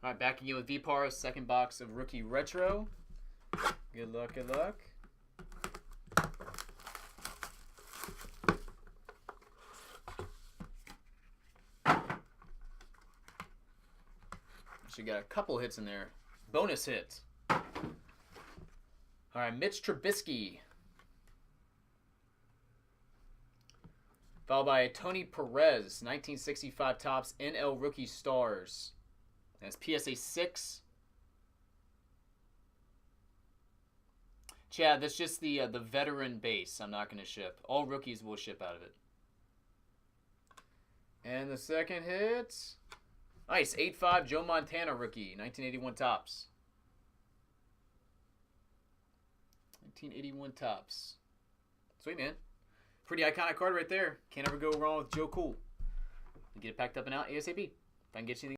All right, back again with vPar, second box of Rookie Retro. Good luck, good luck. She got a couple hits in there. Bonus hits. All right, Mitch Trubisky. Followed by Tony Perez, 1965 Topps NL Rookie Stars. That's PSA 6. Chad, that's just the veteran base. I'm not going to ship. All rookies will ship out of it. And the second hit. Nice, 8-5 Joe Montana rookie, 1981 Topps. 1981 Topps. Sweet, man. Pretty iconic card right there. Can't ever go wrong with Joe Cool. Get it packed up and out ASAP. If I can get you anything.